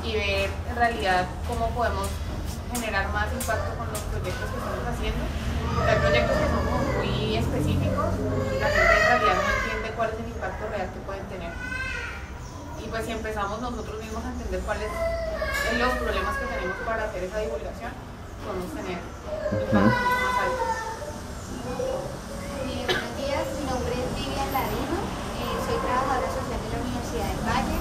y ver en realidad cómo podemos generar más impacto con los proyectos que estamos haciendo. Hay proyectos que son como muy específicos y la gente en realidad no entiende cuál es el impacto real que pueden tener. Y pues si empezamos nosotros mismos a entender cuáles son los problemas que tenemos para hacer esa divulgación, podemos tener impactos mucho más altos. Buenos días, mi nombre es Vivian Ladino, soy trabajadora social de la Universidad del Valle.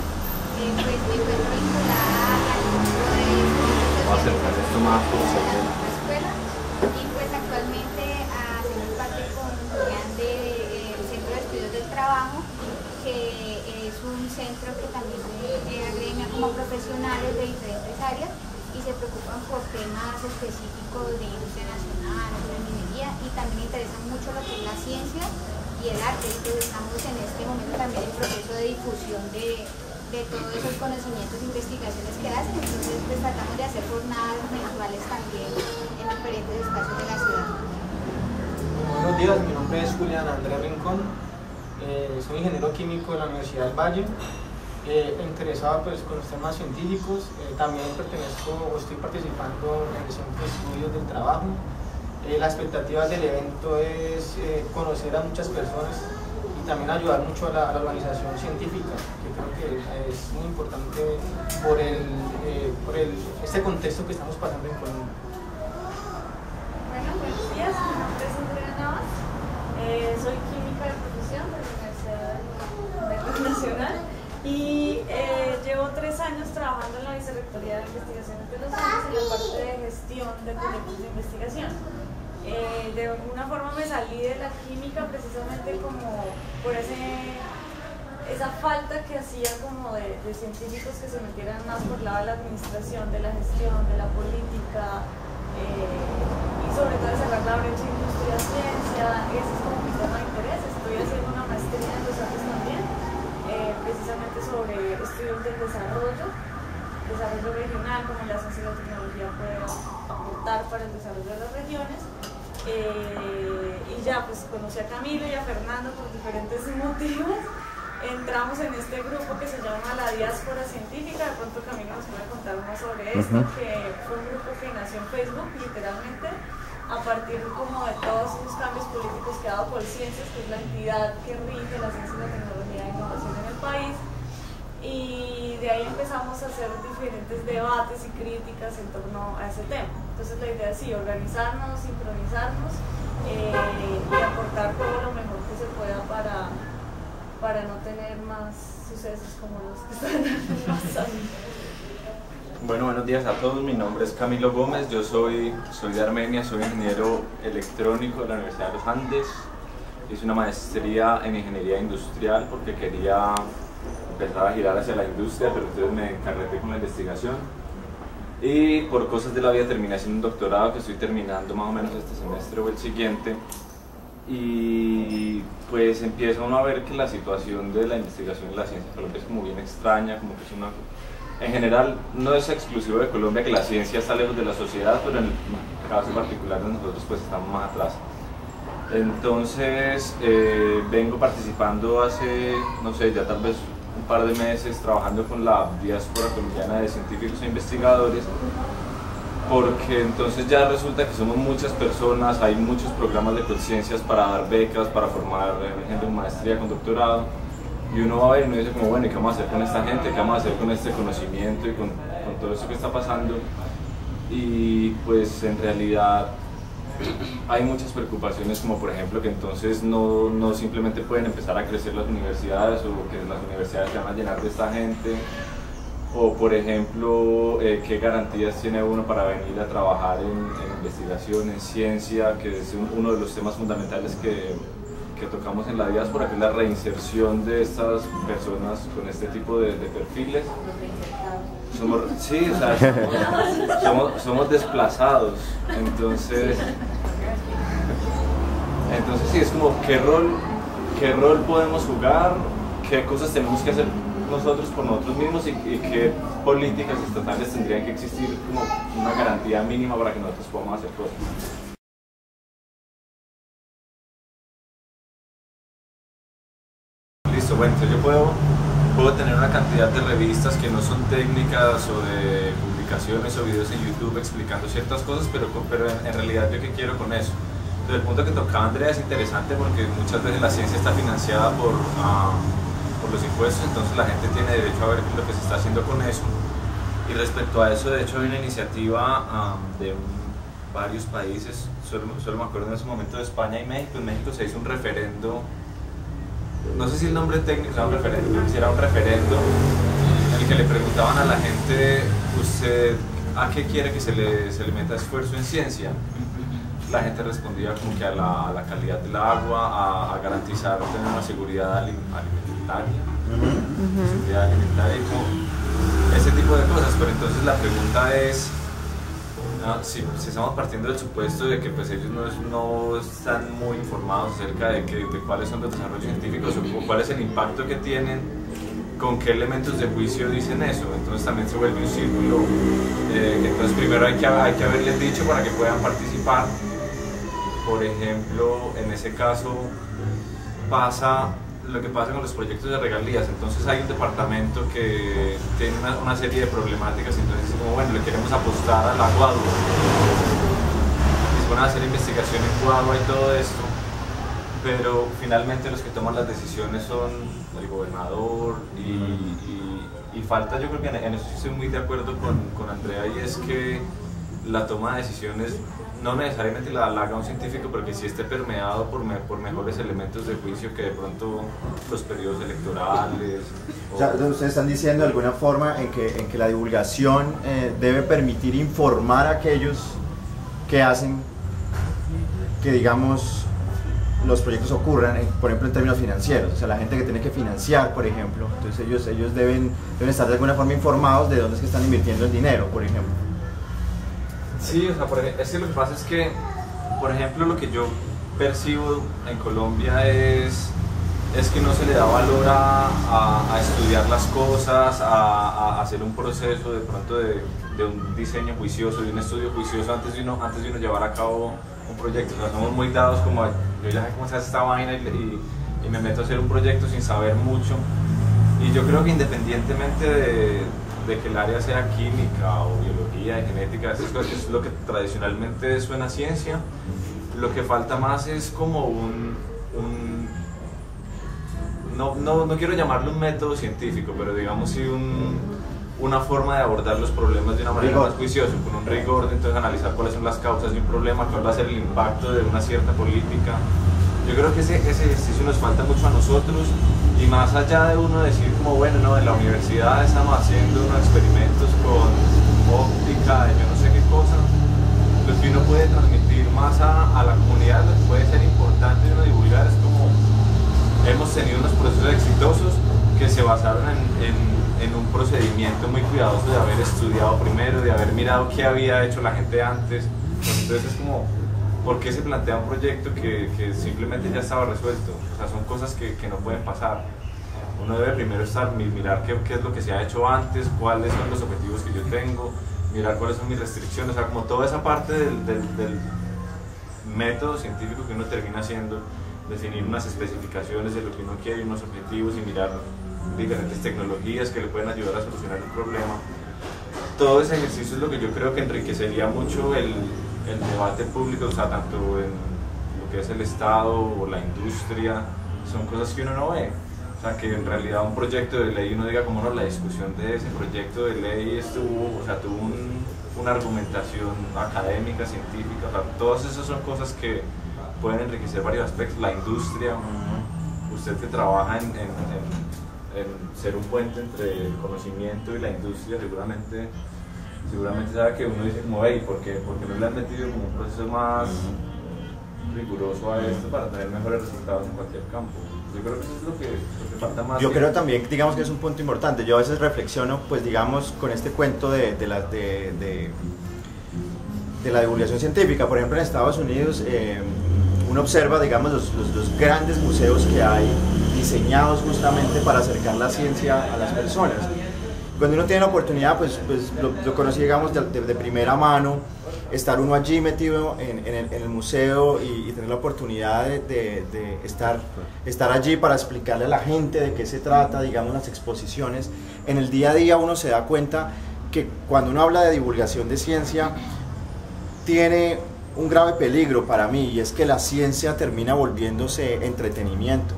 Pues me encuentro vinculada al grupo de la escuela y pues actualmente hacemos parte con Julián del Centro de Estudios del Trabajo, que es un centro que también agremia como profesionales de diferentes áreas y se preocupan por temas específicos de industria nacional, de la minería, y también interesan mucho lo que es la ciencia y el arte. Entonces estamos en este momento también en proceso de difusión de todos esos conocimientos e investigaciones que hacen. Entonces pues tratamos de hacer jornadas mensuales también en diferentes espacios de la ciudad. Buenos días, mi nombre es Julián Andrés Rincón, soy ingeniero químico de la Universidad del Valle, interesado pues con los temas científicos. También estoy participando en el Centro de Estudios del Trabajo. La expectativa del evento es conocer a muchas personas y también ayudar mucho a la organización científica, que creo que es muy importante por este contexto que estamos pasando en Colombia. Bueno, buenos días, mi nombre es Andrea Navas, soy química de profesión de la Universidad Nacional y llevo 3 años trabajando en la Vicerrectoría de Investigaciones de los Andes en la parte de gestión de proyectos de investigación. De alguna forma me salí de la química precisamente como por esa falta que hacía como de científicos que se metieran más por el lado de la administración, de la gestión, de la política y sobre todo de cerrar la brecha industria-ciencia. Ese es como mi tema de interés. Estoy haciendo una maestría en los Andes también, precisamente sobre estudios del desarrollo regional, como la ciencia y la tecnología puede aportar para el desarrollo de las regiones. Y ya pues conocí a Camilo y a Fernando por diferentes motivos. Entramos en este grupo que se llama la Diáspora Científica. De pronto Camilo nos puede contar más sobre esto, que fue un grupo que nació en Facebook literalmente a partir como de todos esos cambios políticos que ha dado Colciencias, que es la entidad que rige la ciencia y la tecnología e innovación en el país. Y de ahí empezamos a hacer diferentes debates y críticas en torno a ese tema. Entonces la idea es sí, organizarnos, sincronizarnos y aportar todo lo mejor que se pueda para no tener más sucesos como los que están pasando. Bueno, buenos días a todos, mi nombre es Camilo Gómez, yo soy de Armenia, soy ingeniero electrónico de la Universidad de los Andes. Hice una maestría en ingeniería industrial porque quería empezar a girar hacia la industria, pero entonces me encargué con la investigación y por cosas de la vida terminé haciendo un doctorado que estoy terminando más o menos este semestre o el siguiente. Y pues empieza uno a ver que la situación de la investigación y la ciencia en Colombia es como bien extraña, como que es una... En general no es exclusivo de Colombia que la ciencia está lejos de la sociedad, pero en el caso particular de nosotros pues estamos más atrás. Entonces vengo participando hace, no sé, ya tal vez un par de meses trabajando con la Diáspora Colombiana de Científicos e Investigadores, porque entonces ya resulta que somos muchas personas, hay muchos programas de conciencias para dar becas, para formar gente en maestría con doctorado, y uno va a ver y uno dice como, bueno, ¿y qué vamos a hacer con esta gente? ¿Qué vamos a hacer con este conocimiento y con todo eso que está pasando? Y pues en realidad hay muchas preocupaciones, como por ejemplo que entonces no simplemente pueden empezar a crecer las universidades o que las universidades se van a llenar de esta gente, o por ejemplo qué garantías tiene uno para venir a trabajar en investigación, en ciencia, que es uno de los temas fundamentales que tocamos en la diáspora, que es la reinserción de estas personas con este tipo de perfiles. Sí, o sea, somos desplazados, entonces sí, es como qué rol podemos jugar, qué cosas tenemos que hacer nosotros por nosotros mismos y qué políticas estatales tendrían que existir como una garantía mínima para que nosotros podamos hacer cosas. Listo, bueno, entonces yo puedo tener una cantidad de revistas que no son técnicas o de publicaciones o videos en YouTube explicando ciertas cosas, pero en realidad yo qué quiero con eso. Entonces el punto que tocaba Andrea es interesante porque muchas veces la ciencia está financiada por los impuestos, entonces la gente tiene derecho a ver lo que se está haciendo con eso. Y respecto a eso, de hecho hay una iniciativa de varios países, solo me acuerdo en ese momento de España y México. En México se hizo un referendo, no sé si el nombre técnico era un referendo, creo que era un referendo en el que le preguntaban a la gente, ¿usted a qué quiere que se le meta esfuerzo en ciencia? La gente respondía como que a la calidad del agua, a garantizar tener una seguridad alimentaria, y como ese tipo de cosas. Pero entonces la pregunta es, si estamos partiendo del supuesto de que pues ellos no están muy informados acerca de cuáles son los desarrollos científicos o cuál es el impacto que tienen, con qué elementos de juicio dicen eso, entonces también se vuelve un círculo. Entonces primero hay que haberles dicho para que puedan participar. Por ejemplo, en ese caso pasa lo que pasa con los proyectos de regalías. Entonces hay un departamento que tiene una serie de problemáticas, entonces como bueno, le queremos apostar al agua, y se van a hacer investigación en Guadua y todo esto, pero finalmente los que toman las decisiones son el gobernador y falta, yo creo que en eso sí estoy muy de acuerdo con Andrea, y es que la toma de decisiones no necesariamente la haga un científico, pero que sí esté permeado por mejores elementos de juicio que de pronto los periodos electorales. O sea, ustedes están diciendo de alguna forma en que la divulgación debe permitir informar a aquellos que hacen que, digamos, los proyectos ocurran, por ejemplo, en términos financieros. O sea, la gente que tiene que financiar, por ejemplo, entonces ellos deben estar de alguna forma informados de dónde es que están invirtiendo el dinero, por ejemplo. Sí, o sea, es que lo que pasa es que, por ejemplo, lo que yo percibo en Colombia es que no se le da valor a estudiar las cosas, a hacer un proceso de pronto de un diseño juicioso, de un estudio juicioso antes de uno llevar a cabo un proyecto. O sea, somos muy dados como yo ya sé cómo se hace esta vaina y me meto a hacer un proyecto sin saber mucho. Y yo creo que independientemente de que el área sea química o biología, genética, esas cosas, que es lo que tradicionalmente suena a ciencia, lo que falta más es como no quiero llamarlo un método científico, pero digamos sí una forma de abordar los problemas de una manera más juiciosa, con un rigor, de entonces analizar cuáles son las causas de un problema, cuál va a ser el impacto de una cierta política. Yo creo que ese ejercicio nos falta mucho a nosotros, y más allá de uno decir como bueno, no, en la universidad estamos haciendo unos experimentos con óptica, yo no sé qué cosa, lo que uno puede transmitir más a la comunidad, lo que puede ser importante de uno divulgar es como hemos tenido unos procesos exitosos que se basaron en un procedimiento muy cuidadoso de haber estudiado primero, de haber mirado qué había hecho la gente antes. Entonces es como, ¿por qué se plantea un proyecto que simplemente ya estaba resuelto? O sea, son cosas que no pueden pasar. Uno debe primero mirar qué es lo que se ha hecho antes, cuáles son los objetivos que yo tengo, mirar cuáles son mis restricciones, o sea, como toda esa parte del método científico que uno termina haciendo, definir unas especificaciones de lo que uno quiere, unos objetivos, y mirar diferentes tecnologías que le pueden ayudar a solucionar el problema. Todo ese ejercicio es lo que yo creo que enriquecería mucho el debate público, o sea, tanto en lo que es el Estado o la industria, son cosas que uno no ve. O sea, que en realidad un proyecto de ley, uno diga como no, la discusión de ese proyecto de ley tuvo una argumentación académica, científica, o sea, todas esas son cosas que pueden enriquecer varios aspectos. La industria, usted que trabaja en ser un puente entre el conocimiento y la industria, seguramente sabe que uno dice como, hey, ¿por qué no le han metido como un proceso más riguroso a esto para tener mejores resultados en cualquier campo? Yo creo que eso es lo que falta más. Yo creo también, digamos, que es un punto importante. Yo a veces reflexiono, pues digamos, con este cuento de la divulgación científica. Por ejemplo, en Estados Unidos uno observa, digamos, los grandes museos que hay diseñados justamente para acercar la ciencia a las personas. cuando uno tiene la oportunidad, pues lo conocí, digamos, de primera mano, estar uno allí metido en el museo y tener la oportunidad de estar allí para explicarle a la gente de qué se trata, digamos, las exposiciones. En el día a día uno se da cuenta que cuando uno habla de divulgación de ciencia, tiene un grave peligro para mí, y es que la ciencia termina volviéndose entretenimiento.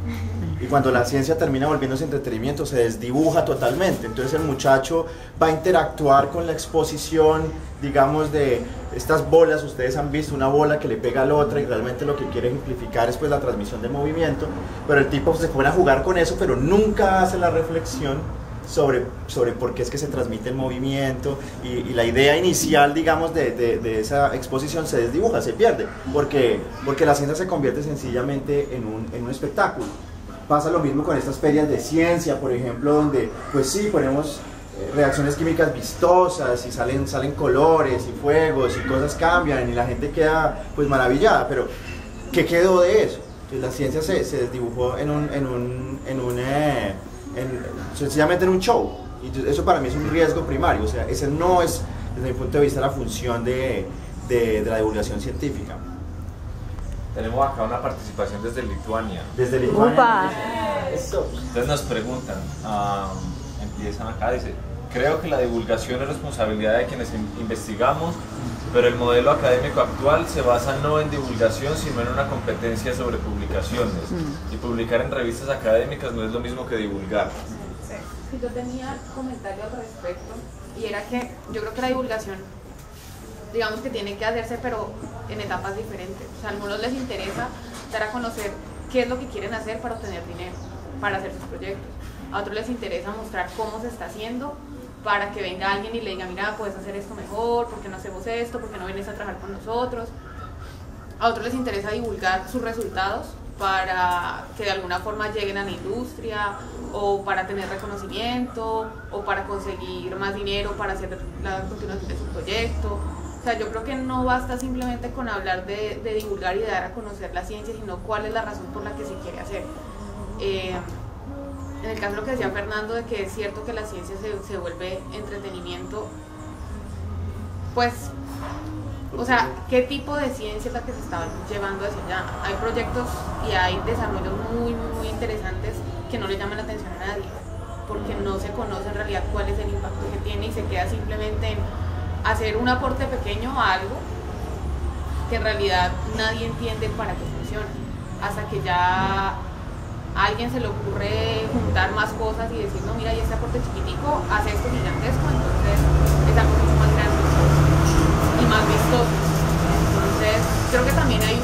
Y cuando la ciencia termina volviéndose entretenimiento, se desdibuja totalmente. Entonces el muchacho va a interactuar con la exposición, digamos, de estas bolas. Ustedes han visto una bola que le pega a la otra y realmente lo que quiere ejemplificar es pues la transmisión de movimiento, pero el tipo se pone a jugar con eso, pero nunca hace la reflexión sobre por qué es que se transmite el movimiento, y la idea inicial, digamos, de esa exposición se desdibuja, se pierde, porque la ciencia se convierte sencillamente en un espectáculo. Pasa lo mismo con estas ferias de ciencia, por ejemplo, donde pues sí, ponemos reacciones químicas vistosas y salen colores y fuegos y cosas cambian y la gente queda pues maravillada, pero ¿qué quedó de eso? Pues la ciencia se desdibujó sencillamente en un show, y eso para mí es un riesgo primario. O sea, ese no es, desde mi punto de vista, la función de la divulgación científica. Tenemos acá una participación desde Lituania. Desde Lituania. ¡Upa! Entonces nos preguntan, empiezan acá, dice: creo que la divulgación es responsabilidad de quienes investigamos, pero el modelo académico actual se basa no en divulgación, sino en una competencia sobre publicaciones. Y publicar en revistas académicas no es lo mismo que divulgar. Sí, yo tenía comentario al respecto, y era que yo creo que la divulgación, digamos que tiene que hacerse, pero en etapas diferentes. O sea, a algunos les interesa dar a conocer qué es lo que quieren hacer para obtener dinero, para hacer sus proyectos. A otros les interesa mostrar cómo se está haciendo, para que venga alguien y le diga: mira, puedes hacer esto mejor, ¿por qué no hacemos esto? ¿Por qué no vienes a trabajar con nosotros? A otros les interesa divulgar sus resultados para que de alguna forma lleguen a la industria, o para tener reconocimiento, o para conseguir más dinero para hacer la continuación de su proyecto. O sea, yo creo que no basta simplemente con hablar de divulgar y de dar a conocer la ciencia, sino cuál es la razón por la que se quiere hacer. En el caso de lo que decía Fernando, de que es cierto que la ciencia se vuelve entretenimiento, pues, o sea, ¿qué tipo de ciencia es la que se está llevando hacia allá? Hay proyectos y hay desarrollos muy interesantes que no le llaman la atención a nadie, porque no se conoce en realidad cuál es el impacto que tiene, y se queda simplemente en hacer un aporte pequeño a algo que en realidad nadie entiende para qué funciona, hasta que ya a alguien se le ocurre juntar más cosas y decir: no, mira, y este aporte chiquitico hace esto gigantesco, entonces es algo mucho más grande y más vistoso. Entonces creo que también hay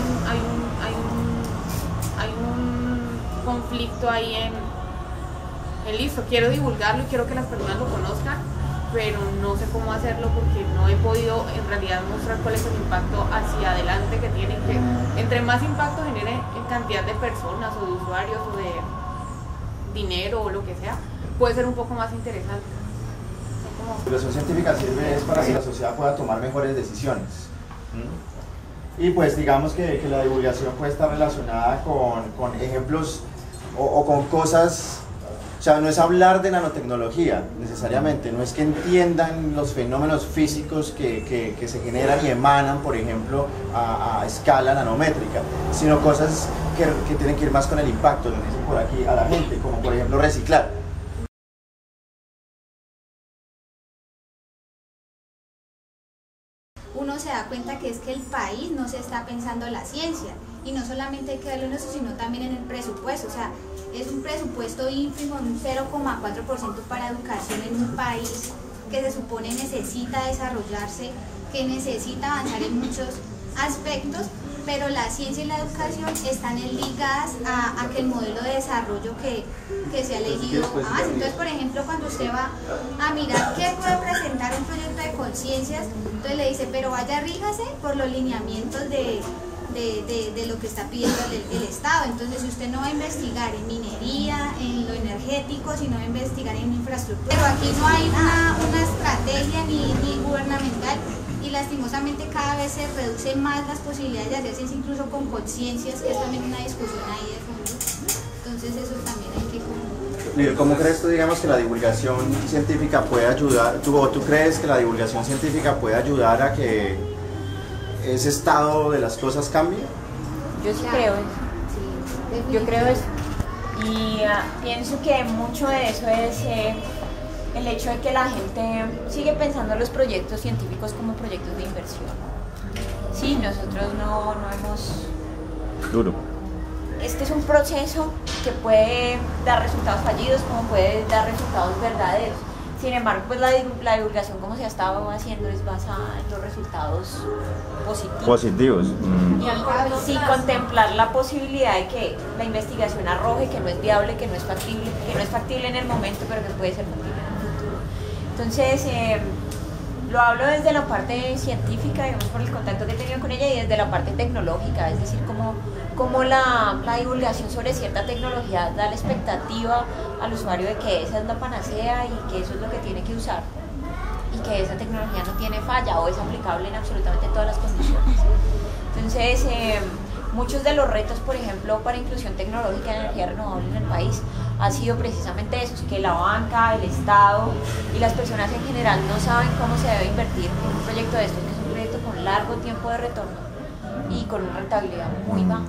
un conflicto ahí en listo, quiero divulgarlo y quiero que las personas lo conozcan, pero no sé cómo hacerlo porque no he podido en realidad mostrar cuál es el impacto hacia adelante que tiene, que entre más impacto genere en cantidad de personas o de usuarios o de dinero o lo que sea, puede ser un poco más interesante. La divulgación científica sirve es para que la sociedad pueda tomar mejores decisiones. Y pues digamos que la divulgación puede estar relacionada con ejemplos o con cosas. O sea, no es hablar de nanotecnología necesariamente, no es que entiendan los fenómenos físicos que se generan y emanan, por ejemplo, a escala nanométrica, sino cosas que tienen que ir más con el impacto, lo dicen por aquí a la gente, como por ejemplo reciclar. Uno se da cuenta que es que el país no se está pensando en la ciencia, y no solamente hay que verlo en eso, sino también en el presupuesto. O sea, es un presupuesto ínfimo, un 0,4% para educación en un país que se supone necesita desarrollarse, que necesita avanzar en muchos aspectos, pero la ciencia y la educación están ligadas a que el modelo de desarrollo que se ha elegido avance. Entonces, por ejemplo, cuando usted va a mirar qué puede presentar un proyecto de conciencias, entonces le dice: pero vaya, ríjase por los lineamientos de lo que está pidiendo el Estado. Entonces, si usted no va a investigar en minería, en lo energético, sino va a investigar en infraestructura. Pero aquí no hay una estrategia ni gubernamental, y lastimosamente cada vez se reducen más las posibilidades de hacer ciencia, incluso con conciencias, que es también una discusión ahí de fondo. Entonces eso también hay que ¿Cómo crees tú, digamos, que la divulgación científica puede ayudar, tú crees que la divulgación científica puede ayudar a que ese estado de las cosas cambie? Yo sí creo eso. Sí, Yo creo eso. Y pienso que mucho de eso es el hecho de que la gente sigue pensando en los proyectos científicos como proyectos de inversión. Sí, nosotros no hemos... Duro. Este es un proceso que puede dar resultados fallidos como puede dar resultados verdaderos. Sin embargo, pues la divulgación como se ha estado haciendo es basada en los resultados positivos. Y sí contemplar la posibilidad de que la investigación arroje que no es viable, que no es factible en el momento, pero que puede ser factible en el futuro. Entonces, lo hablo desde la parte científica, digamos, por el contacto que he tenido con ella, y desde la parte tecnológica, es decir, cómo la divulgación sobre cierta tecnología da la expectativa al usuario de que esa es la panacea y que eso es lo que tiene que usar, y que esa tecnología no tiene falla o es aplicable en absolutamente todas las condiciones. Entonces, muchos de los retos, por ejemplo, para inclusión tecnológica en energía renovable en el país ha sido precisamente esos, que la banca, el Estado y las personas en general no saben cómo se debe invertir en un proyecto de estos, que es un proyecto con largo tiempo de retorno y con una rentabilidad muy baja.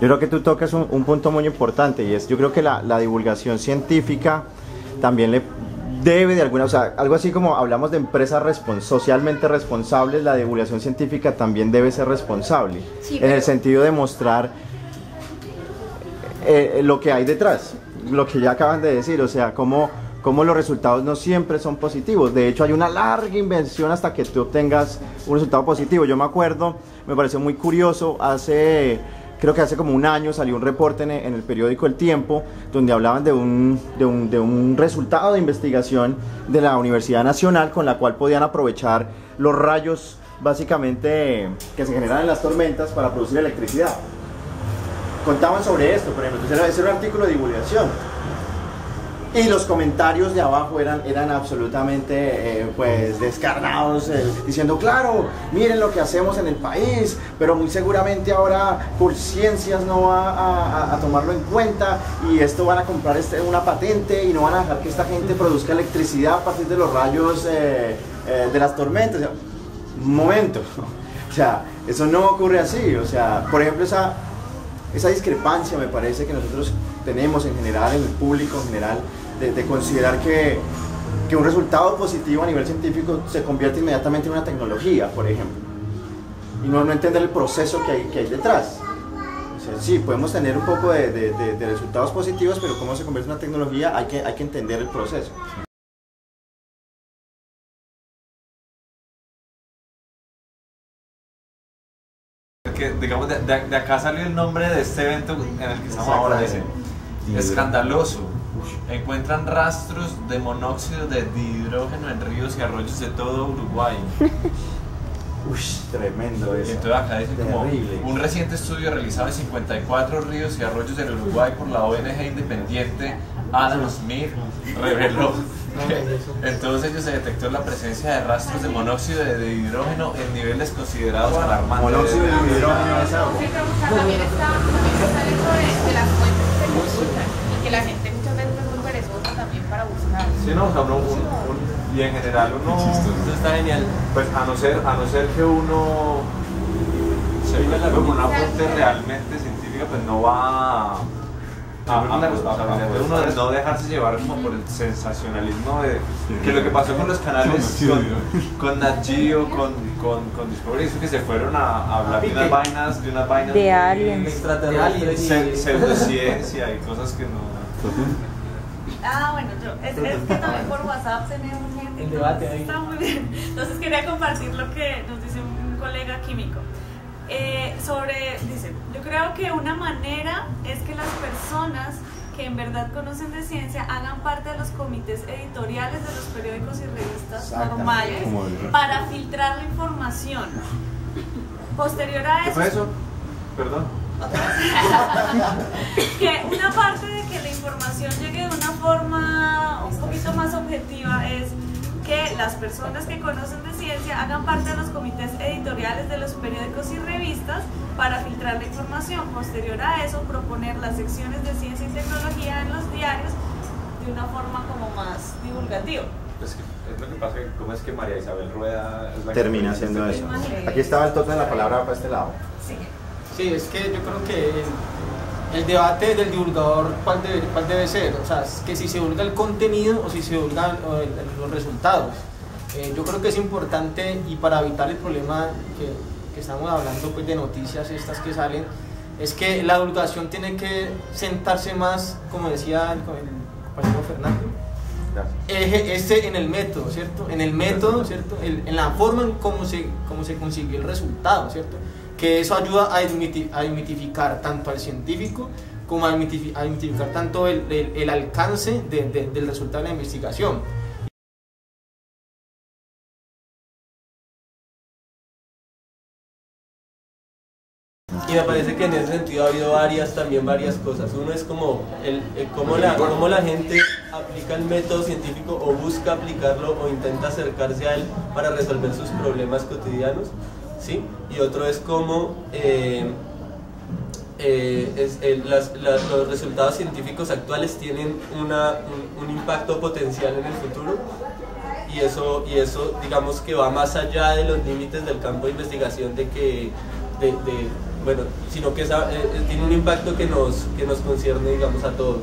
Yo creo que tú tocas un punto muy importante, y es, yo creo que la divulgación científica también le debe de alguna, o sea, algo así como hablamos de empresas socialmente responsables, la divulgación científica también debe ser responsable, sí, en el sentido de mostrar lo que hay detrás, lo que ya acaban de decir, o sea, cómo los resultados no siempre son positivos. De hecho, hay una larga inversión hasta que tú obtengas un resultado positivo. Yo me acuerdo, me pareció muy curioso, creo que hace como un año salió un reporte en el periódico El Tiempo, donde hablaban de un resultado de investigación de la Universidad Nacional, con la cual podían aprovechar los rayos básicamente que se generan en las tormentas para producir electricidad. Contaban sobre esto, por ejemplo. Entonces ese era un artículo de divulgación, y los comentarios de abajo eran absolutamente pues descarnados, diciendo, claro, miren lo que hacemos en el país, pero muy seguramente ahora Colciencias no va a tomarlo en cuenta, y esto van a comprar una patente y no van a dejar que esta gente produzca electricidad a partir de los rayos de las tormentas. O sea, un momento, o sea, eso no ocurre así. O sea, por ejemplo, esa discrepancia me parece que nosotros tenemos en general, en el público en general, de considerar que un resultado positivo a nivel científico se convierte inmediatamente en una tecnología, por ejemplo, y no entender el proceso que hay detrás. O sea, sí, podemos tener un poco de resultados positivos, pero cómo se convierte en una tecnología, hay que entender el proceso. Que, digamos, de acá salió el nombre de este evento en el que estamos ahora, dice, escandaloso. Encuentran rastros de monóxido de dihidrógeno en ríos y arroyos de todo Uruguay. Uy, tremendo eso. Y entonces acá dice como un reciente estudio realizado en 54 ríos y arroyos del Uruguay por la ONG independiente Adam Smith reveló que en todos ellos se detectó la presencia de rastros de monóxido de dihidrógeno en niveles considerados alarmantes. Monóxido de dihidrógeno es algo. También está el hecho de las fuentes que se consultan, y que la gente muchas veces es muy perezosa también para buscar. Sí, no, o sea, y en general uno, Eso está genial. pues a no ser que uno se vea como una fuente realmente científica, pues no va uno de no dejarse llevar como por el sensacionalismo de que lo que pasó con los canales con Nat Geo, con Discovery, que se fueron a hablar de unas vainas de aliens, pseudociencia y cosas que no. Bueno, es que también por WhatsApp tenemos gente. El debate ahí. Está muy bien. Entonces quería compartir lo que nos dice un colega químico. Dice, yo creo que una manera es que las personas que en verdad conocen de ciencia hagan parte de los comités editoriales de los periódicos y revistas normales para filtrar la información. Posterior a eso... ¿Qué fue eso? Perdón. Que una parte de que la información llegue de una forma un poquito más objetiva es que las personas que conocen de ciencia hagan parte de los comités editoriales de los periódicos y revistas para filtrar la información. Posterior a eso, proponer las secciones de ciencia y tecnología en los diarios de una forma como más divulgativa. Pues es lo que pasa, que cómo es que María Isabel Rueda es la Termina que haciendo eso. Imagínate. Aquí estaba el toque de la palabra para este lado. Sí. Sí, es que yo creo que el debate del divulgador, ¿cuál debe ser? O sea, es que si se divulga el contenido o si se divulgan los resultados. Yo creo que es importante, y para evitar el problema que estamos hablando, pues, de noticias estas que salen, es que la divulgación tiene que sentarse más, como decía el compañero Fernando, en el método, ¿cierto? En el método, ¿cierto? En la forma en cómo se consiguió el resultado, ¿cierto? Que eso ayuda a desmitificar tanto al científico como a desmitificar tanto el alcance del resultado de la investigación. Y me parece que en ese sentido ha habido varias cosas. Uno es como cómo la gente aplica el método científico o busca aplicarlo o intenta acercarse a él para resolver sus problemas cotidianos, ¿sí? Y otro es cómo los resultados científicos actuales tienen un impacto potencial en el futuro, y eso digamos que va más allá de los límites del campo de investigación sino que tiene un impacto que nos concierne, digamos, a todos.